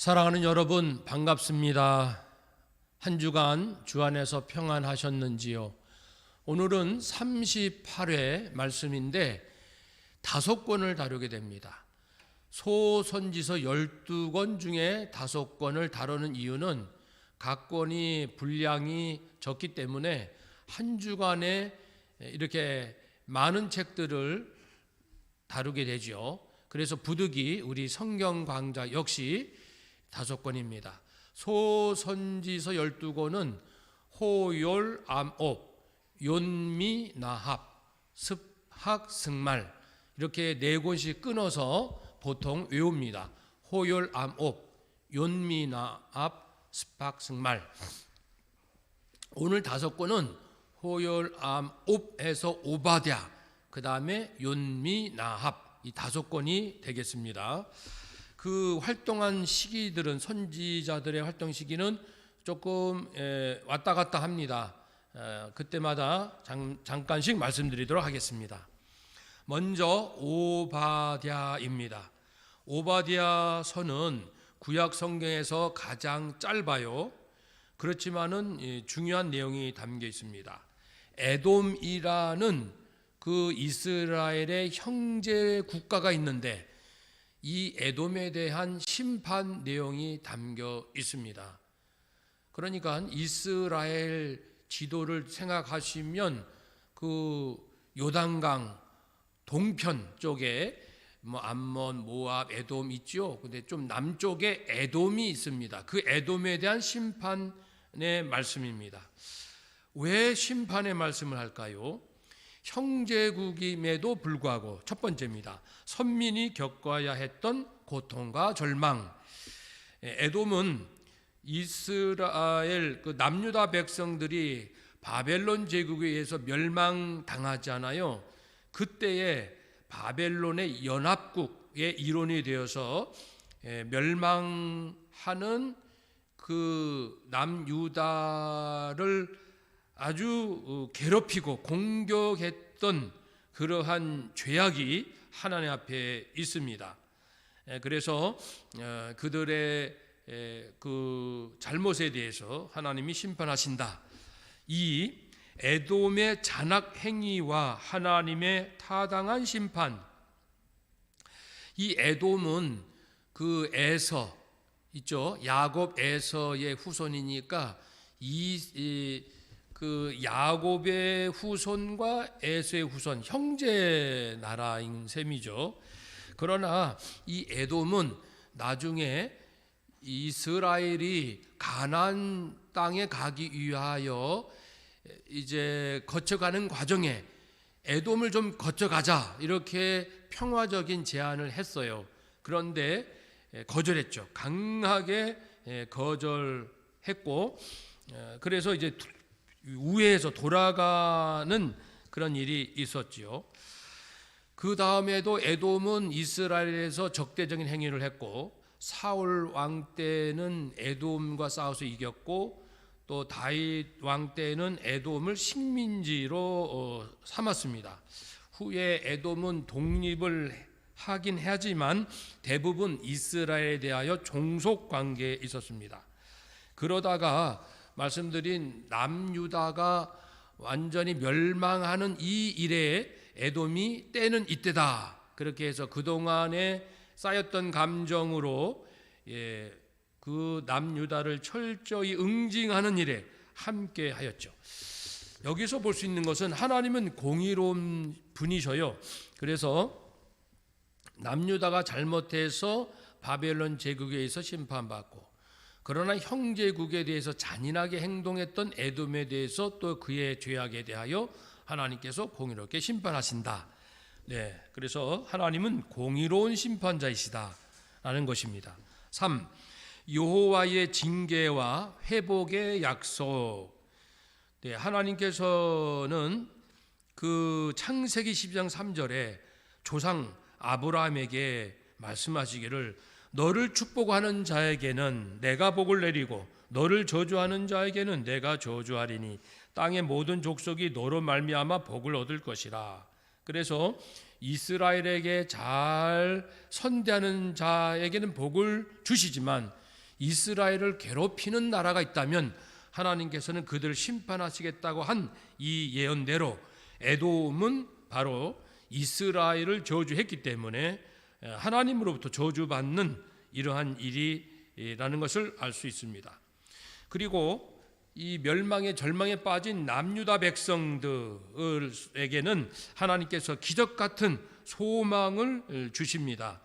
사랑하는 여러분, 반갑습니다. 한 주간 주 안에서 평안하셨는지요? 오늘은 38회 말씀인데 5권을 다루게 됩니다. 소선지서 12권 중에 5권을 다루는 이유는 각 권이 분량이 적기 때문에 한 주간에 이렇게 많은 책들을 다루게 되죠. 그래서 부득이 우리 성경 강좌 역시 5권입니다. 소선지서 12권은 호열, 암옵, 욘미, 나합, 습학, 승말 이렇게 4권씩 끊어서 보통 외웁니다. 호열, 암옵, 욘미, 나합, 습학, 승말. 오늘 5권은 호열, 암옵에서 오바댜, 그 다음에 욘미, 나합 이 5권이 되겠습니다. 그 활동한 시기들은 선지자들의 활동 시기는 조금 왔다 갔다 합니다. 그때마다 잠깐씩 말씀드리도록 하겠습니다. 먼저 오바댜입니다. 오바댜 서는 구약 성경에서 가장 짧아요. 그렇지만은 중요한 내용이 담겨 있습니다. 에돔이라는 그 이스라엘의 형제 국가가 있는데 이 에돔에 대한 심판 내용이 담겨 있습니다. 그러니까 이스라엘 지도를 생각하시면 그 요단강 동편 쪽에 암몬, 모압, 에돔 있죠. 근데 좀 남쪽에 에돔이 있습니다. 그 에돔에 대한 심판의 말씀입니다. 왜 심판의 말씀을 할까요? 형제국임에도 불구하고 첫 번째입니다. 선민이 겪어야 했던 고통과 절망. 에돔은 이스라엘 그 남유다 백성들이 바벨론 제국에 의해서 멸망당하잖아요. 그때에 바벨론의 연합국의 일원이 되어서 멸망하는 그 남유다를 아주 괴롭히고 공격했던 그러한 죄악이 하나님 앞에 있습니다. 그래서 그들의 그 잘못에 대해서 하나님이 심판하신다. 이 에돔의 잔악 행위와 하나님의 타당한 심판. 이 에돔은 그 에서 있죠. 야곱 에서의 후손이니까 그 야곱의 후손과 에서의 후손 형제 나라인 셈이죠. 그러나 이 에돔은 나중에 이스라엘이 가나안 땅에 가기 위하여 이제 거쳐가는 과정에 에돔을 좀 거쳐가자 이렇게 평화적인 제안을 했어요. 그런데 거절했죠. 강하게 거절했고 그래서 이제 우회해서 돌아가는 그런 일이 있었지요. 그 다음에도 에돔은 이스라엘에서 적대적인 행위를 했고 사울 왕 때는 에돔과 싸워서 이겼고 또 다윗 왕 때는 에돔을 식민지로 삼았습니다. 후에 에돔은 독립을 하긴 하지만 대부분 이스라엘에 대하여 종속 관계에 있었습니다. 그러다가 말씀드린 남유다가 완전히 멸망하는 이 일에 에돔이 때는 이때다. 그렇게 해서 그동안에 쌓였던 감정으로 그 남유다를 철저히 응징하는 일에 함께 하였죠. 여기서 볼 수 있는 것은 하나님은 공의로운 분이셔요. 그래서 남유다가 잘못해서 바벨론 제국에 의해서 심판받고 그러나 형제국에 대해서 잔인하게 행동했던 에돔에 대해서 또 그의 죄악에 대하여 하나님께서 공의롭게 심판하신다. 그래서 하나님은 공의로운 심판자이시다라는 것입니다. 3. 여호와의 징계와 회복의 약속. 하나님께서는 그 창세기 12장 3절에 조상 아브라함에게 말씀하시기를 너를 축복하는 자에게는 내가 복을 내리고 너를 저주하는 자에게는 내가 저주하리니 땅의 모든 족속이 너로 말미암아 복을 얻을 것이라. 그래서 이스라엘에게 잘 선대하는 자에게는 복을 주시지만 이스라엘을 괴롭히는 나라가 있다면 하나님께서는 그들을 심판하시겠다고 한 이 예언대로 에돔은 바로 이스라엘을 저주했기 때문에 하나님으로부터 저주받는 이러한 일이라는 것을 알 수 있습니다. 그리고 이 멸망의 절망에 빠진 남유다 백성들에게는 하나님께서 기적 같은 소망을 주십니다.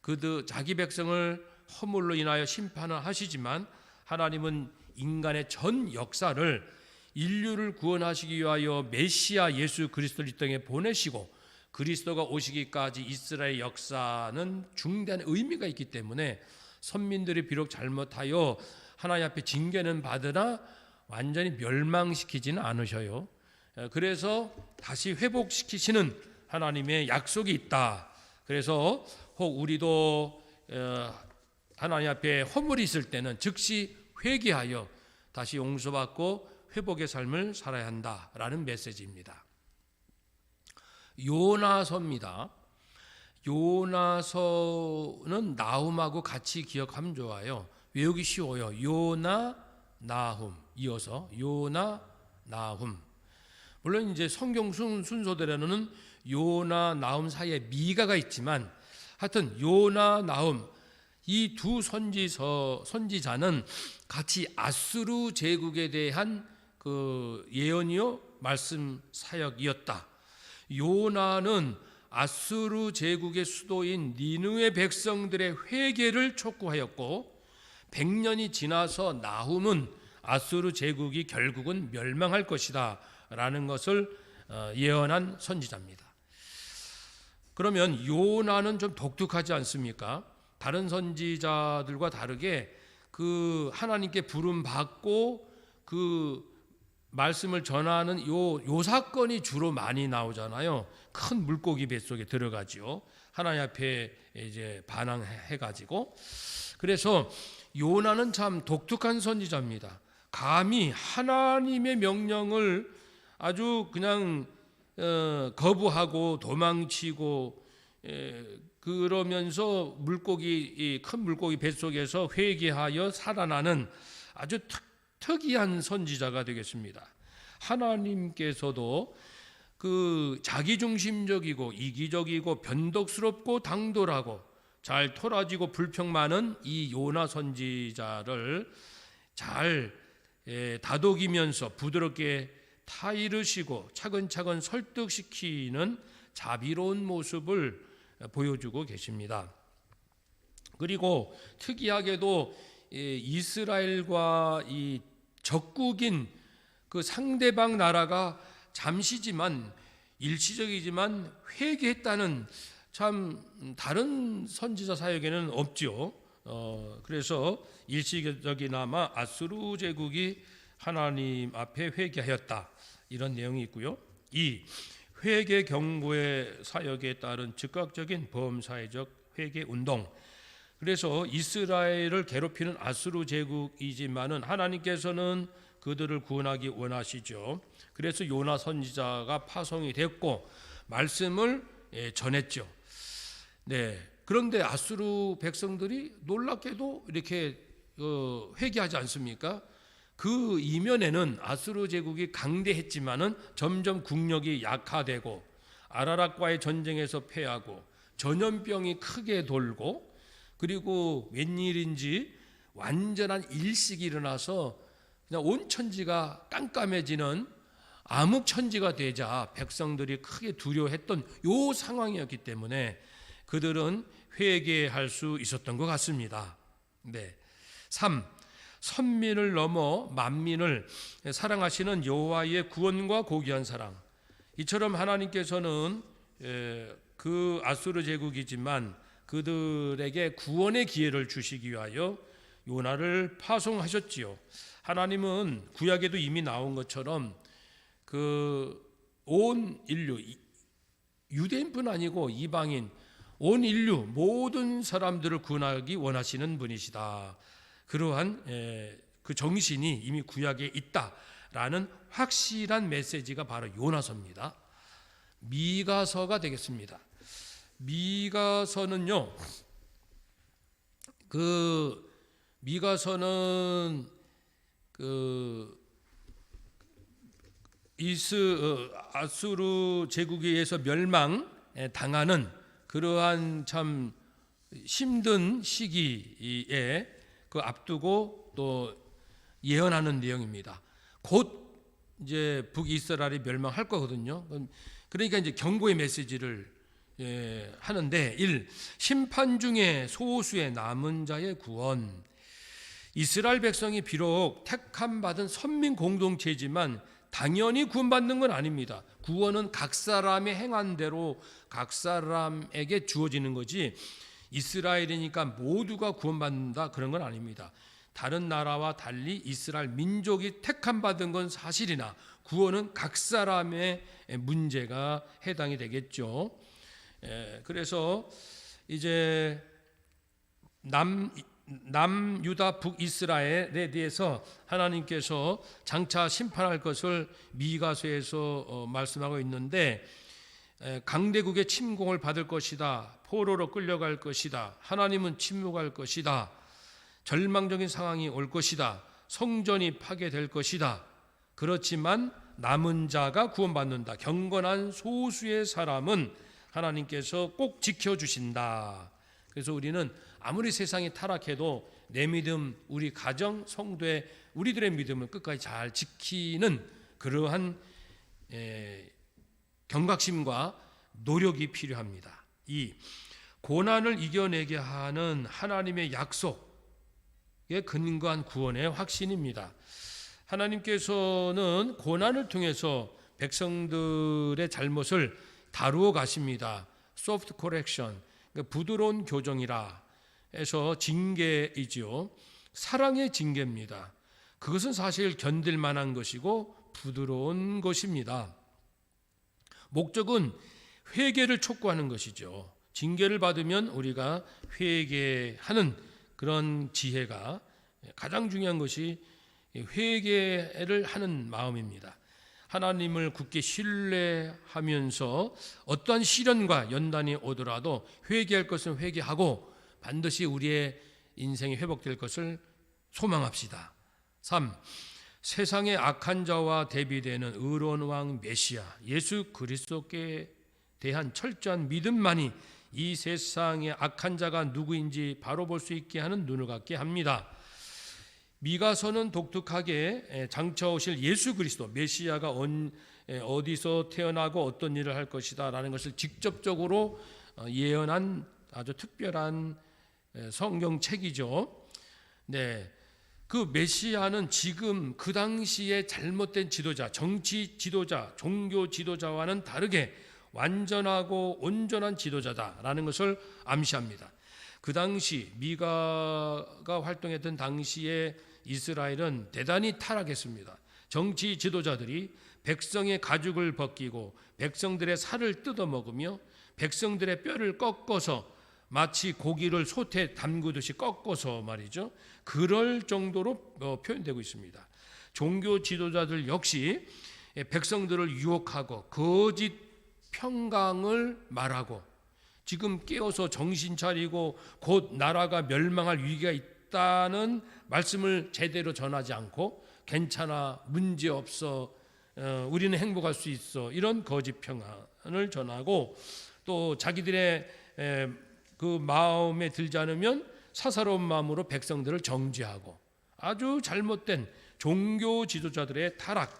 그들 자기 백성을 허물로 인하여 심판을 하시지만 하나님은 인간의 전 역사를 인류를 구원하시기 위하여 메시아 예수 그리스도를 이 땅에 보내시고 그리스도가 오시기까지 이스라엘 역사는 중대한 의미가 있기 때문에 선민들이 비록 잘못하여 하나님 앞에 징계는 받으나 완전히 멸망시키지는 않으셔요. 그래서 다시 회복시키시는 하나님의 약속이 있다. 그래서 혹 우리도 하나님 앞에 허물이 있을 때는 즉시 회개하여 다시 용서받고 회복의 삶을 살아야 한다라는 메시지입니다. 요나서입니다. 요나서는 나훔하고 같이 기억하면 좋아요. 외우기 쉬워요. 요나, 나훔 이어서 요나, 나훔. 물론 이제 성경 순서대로는 요나, 나훔 사이에 미가가 있지만 하여튼 요나, 나훔 이 두 선지자는 같이 아수르 제국에 대한 그 예언이요 말씀 사역이었다. 요나는 아수르 제국의 수도인 니느웨 백성들의 회개를 촉구하였고 100년이 지나서 나훔은 아수르 제국이 결국은 멸망할 것이다 라는 것을 예언한 선지자입니다. 그러면 요나는 좀 독특하지 않습니까? 다른 선지자들과 다르게 그 하나님께 부름 받고 그 말씀을 전하는 요 사건이 주로 많이 나오잖아요. 큰 물고기 뱃속에 들어가지요. 하나님 앞에 이제 반항해 가지고. 그래서 요나는 참 독특한 선지자입니다. 감히 하나님의 명령을 아주 그냥 거부하고 도망치고 그러면서 큰 물고기 뱃속에서 회개하여 살아나는 아주 특이한 선지자가 되겠습니다. 하나님께서도 그 자기중심적이고 이기적이고 변덕스럽고 당돌하고 잘 토라지고 불평 많은 이 요나 선지자를 잘 다독이면서 부드럽게 타이르시고 차근차근 설득시키는 자비로운 모습을 보여주고 계십니다. 그리고 특이하게도 이스라엘과 이 적국인 그 상대방 나라가 잠시지만 일시적이지만 회개했다는 참 다른 선지자 사역에는 없죠. 그래서 일시적이나마 아수르 제국이 하나님 앞에 회개하였다 이런 내용이 있고요. 이 회개 경고의 사역에 따른 즉각적인 범사회적 회개 운동. 그래서 이스라엘을 괴롭히는 아수르 제국이지만은 하나님께서는 그들을 구원하기 원하시죠. 그래서 요나 선지자가 파송이 됐고 말씀을 전했죠. 네. 그런데 아수르 백성들이 놀랍게도 이렇게 회개하지 않습니까? 그 이면에는 아수르 제국이 강대했지만은 점점 국력이 약화되고 아라락과의 전쟁에서 패하고 전염병이 크게 돌고 그리고 웬일인지 완전한 일식이 일어나서 그냥 온 천지가 깜깜해지는 암흑천지가 되자 백성들이 크게 두려워했던 요 상황이었기 때문에 그들은 회개할 수 있었던 것 같습니다. 네. 3. 선민을 넘어 만민을 사랑하시는 여호와의 구원과 고귀한 사랑. 이처럼 하나님께서는 그 아수르 제국이지만 그들에게 구원의 기회를 주시기 위하여 요나를 파송하셨지요. 하나님은 구약에도 이미 나온 것처럼 그 온 인류, 유대인뿐 아니고 이방인, 온 인류 모든 사람들을 구원하기 원하시는 분이시다. 그러한 그 정신이 이미 구약에 있다라는 확실한 메시지가 바로 요나서입니다. 미가서가 되겠습니다. 미가서는요, 그 미가서는 아수르 제국에 의해서 멸망당하는 그러한 참 힘든 시기에 그 앞두고 또 예언하는 내용입니다. 곧 이제 북이스라엘이 멸망할 거거든요. 그러니까 이제 경고의 메시지를 하는데 1. 심판 중에 소수의 남은 자의 구원. 이스라엘 백성이 비록 택함 받은 선민 공동체지만 당연히 구원받는 건 아닙니다. 구원은 각 사람의 행한 대로 각 사람에게 주어지는 거지 이스라엘이니까 모두가 구원받는다 그런 건 아닙니다. 다른 나라와 달리 이스라엘 민족이 택함 받은 건 사실이나 구원은 각 사람의 문제가 해당이 되겠죠. 그래서 이제 남유다 북이스라엘에 대해서 하나님께서 장차 심판할 것을 미가서에서 말씀하고 있는데 강대국의 침공을 받을 것이다. 포로로 끌려갈 것이다. 하나님은 침묵할 것이다. 절망적인 상황이 올 것이다. 성전이 파괴될 것이다. 그렇지만 남은 자가 구원받는다. 경건한 소수의 사람은 하나님께서 꼭 지켜주신다. 그래서 우리는 아무리 세상이 타락해도 내 믿음, 우리 가정, 성도의 우리들의 믿음을 끝까지 잘 지키는 그러한 경각심과 노력이 필요합니다. 2. 고난을 이겨내게 하는 하나님의 약속에 근거한 구원의 확신입니다. 하나님께서는 고난을 통해서 백성들의 잘못을 다루어 가십니다. 소프트 코렉션, 부드러운 교정이라 해서 징계이지요. 사랑의 징계입니다. 그것은 사실 견딜 만한 것이고 부드러운 것입니다. 목적은 회개를 촉구하는 것이죠. 징계를 받으면 우리가 회개하는 그런 지혜가 가장 중요한 것이 회개를 하는 마음입니다. 하나님을 굳게 신뢰하면서 어떠한 시련과 연단이 오더라도 회개할 것은 회개하고 반드시 우리의 인생이 회복될 것을 소망합시다. 3. 세상의 악한 자와 대비되는 의로운 왕 메시아 예수 그리스도께 대한 철저한 믿음만이 이 세상의 악한 자가 누구인지 바로 볼 수 있게 하는 눈을 갖게 합니다. 미가서는 독특하게 장차 오실 예수 그리스도 메시아가 어디서 태어나고 어떤 일을 할 것이다 라는 것을 직접적으로 예언한 아주 특별한 성경책이죠. 네, 그 메시아는 지금 그 당시에 잘못된 지도자, 정치 지도자, 종교 지도자와는 다르게 완전하고 온전한 지도자다라는 것을 암시합니다. 그 당시 미가가 활동했던 당시에 이스라엘은 대단히 타락했습니다. 정치 지도자들이 백성의 가죽을 벗기고 백성들의 살을 뜯어먹으며 백성들의 뼈를 꺾어서 마치 고기를 솥에 담그듯이 꺾어서 말이죠. 그럴 정도로 표현되고 있습니다. 종교 지도자들 역시 백성들을 유혹하고 거짓 평강을 말하고 지금 깨어서 정신 차리고 곧 나라가 멸망할 위기가 있다는 말씀을 제대로 전하지 않고 괜찮아, 문제없어, 우리는 행복할 수 있어 이런 거짓 평안을 전하고 또 자기들의 그 마음에 들지 않으면 사사로운 마음으로 백성들을 정죄하고 아주 잘못된 종교 지도자들의 타락,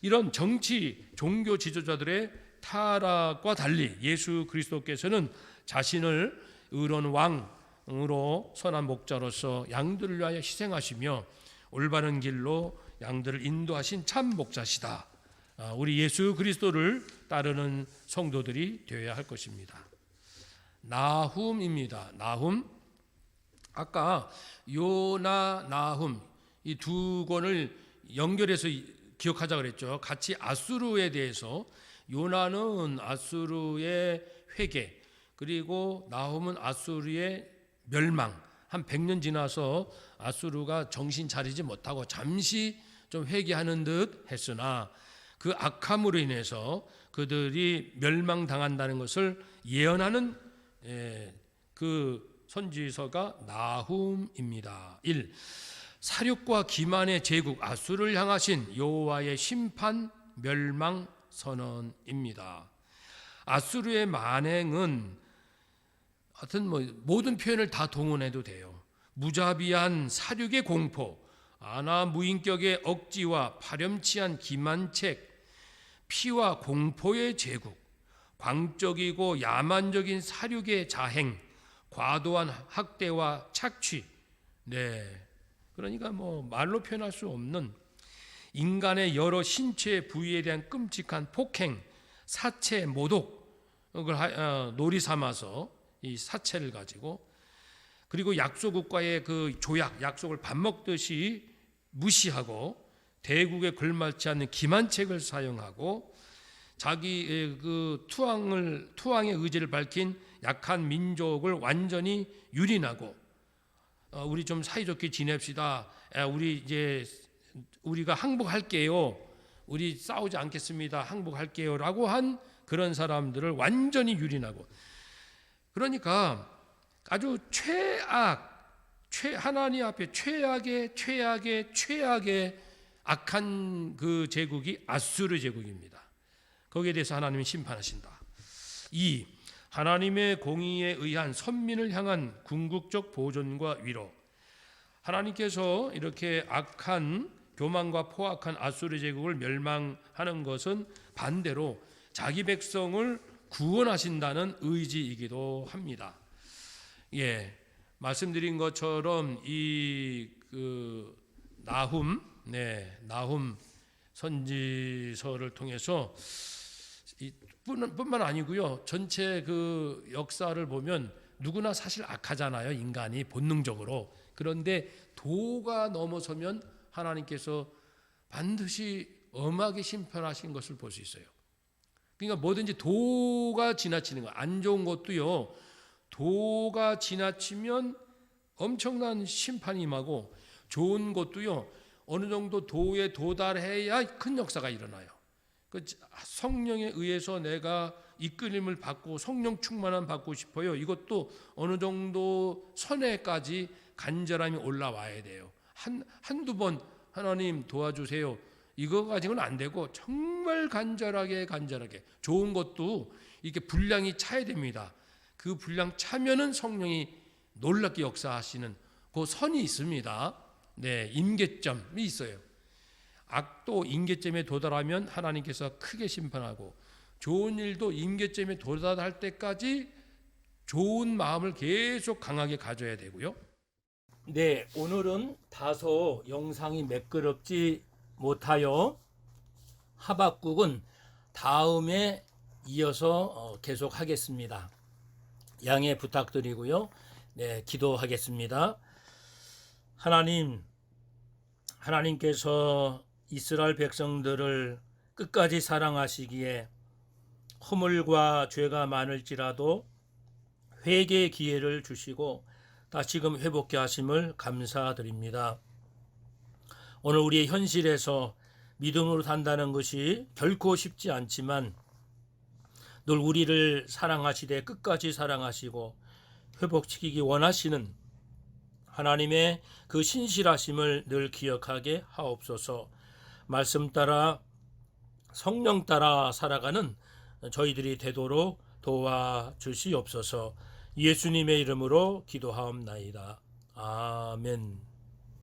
이런 정치 종교 지도자들의 타락과 달리 예수 그리스도께서는 자신을 의로운 왕으로 선한 목자로서 양들을 위하여 희생하시며 올바른 길로 양들을 인도하신 참 목자시다. 우리 예수 그리스도를 따르는 성도들이 되어야 할 것입니다. 나훔입니다. 나훔. 아까 요나, 나훔 이 두 권을 연결해서 기억하자 그랬죠. 같이 아수르에 대해서 요나는 아수르의 회개, 그리고 나훔은 아수르의 멸망. 한 100년 지나서 아수르가 정신 차리지 못하고 잠시 좀 회개하는 듯 했으나 그 악함으로 인해서 그들이 멸망당한다는 것을 예언하는 그 선지서가 나훔입니다. 1. 사륙과 기만의 제국 아수르를 향하신 여호와의 심판 멸망 선언입니다. 아수르의 만행은 하여튼 모든 표현을 다 동원해도 돼요. 무자비한 사륙의 공포, 무인격의 억지와 파렴치한 기만책, 피와 공포의 제국, 광적이고 야만적인 사륙의 자행, 과도한 학대와 착취, 그러니까 말로 표현할 수 없는 인간의 여러 신체 부위에 대한 끔찍한 폭행, 사체, 모독을 놀이 삼아서 이 사체를 가지고, 그리고 약소국과의 그 조약, 약속을 밥 먹듯이 무시하고 대국에 걸맞지 않는 기만책을 사용하고 자기 그 투항의 의지를 밝힌 약한 민족을 완전히 유린하고 우리 좀 사이좋게 지냅시다. 우리가 항복할게요. 우리 싸우지 않겠습니다. 항복할게요라고 한 그런 사람들을 완전히 유린하고, 그러니까 아주 하나님 앞에 최악의 악한 그 제국이 아수르 제국입니다. 거기에 대해서 하나님이 심판하신다. 2. 하나님의 공의에 의한 선민을 향한 궁극적 보존과 위로. 하나님께서 이렇게 악한 교만과 포악한 아수르 제국을 멸망하는 것은 반대로 자기 백성을 구원하신다는 의지이기도 합니다. 말씀드린 것처럼 나훔 선지서를 통해서 뿐만 아니고요, 전체 그 역사를 보면 누구나 사실 악하잖아요, 인간이 본능적으로. 그런데 도가 넘어서면 하나님께서 반드시 엄하게 심판하신 것을 볼 수 있어요. 그러니까 뭐든지 도가 지나치는 거, 안 좋은 것도요, 도가 지나치면 엄청난 심판이 임하고, 좋은 것도요 어느 정도 도에 도달해야 큰 역사가 일어나요. 성령에 의해서 내가 이끌림을 받고 성령 충만함 받고 싶어요. 이것도 어느 정도 선에까지 간절함이 올라와야 돼요. 한두 번 하나님 도와주세요, 이거 가지고는 안 되고 정말 간절하게 좋은 것도 이렇게 분량이 차야 됩니다. 그 분량 차면은 성령이 놀랍게 역사하시는 그 선이 있습니다. 임계점이 있어요. 악도 임계점에 도달하면 하나님께서 크게 심판하고, 좋은 일도 임계점에 도달할 때까지 좋은 마음을 계속 강하게 가져야 되고요. 오늘은 다소 영상이 매끄럽지 못하여 하박국은 다음에 이어서 계속하겠습니다. 양해 부탁드리고요. 기도하겠습니다. 하나님께서 이스라엘 백성들을 끝까지 사랑하시기에 허물과 죄가 많을지라도 회개의 기회를 주시고 다시금 회복케 하심을 감사드립니다. 오늘 우리의 현실에서 믿음으로 산다는 것이 결코 쉽지 않지만 늘 우리를 사랑하시되 끝까지 사랑하시고 회복시키기 원하시는 하나님의 그 신실하심을 늘 기억하게 하옵소서. 말씀 따라 성령 따라 살아가는 저희들이 되도록 도와주시옵소서. 예수님의 이름으로 기도하옵나이다. 아멘.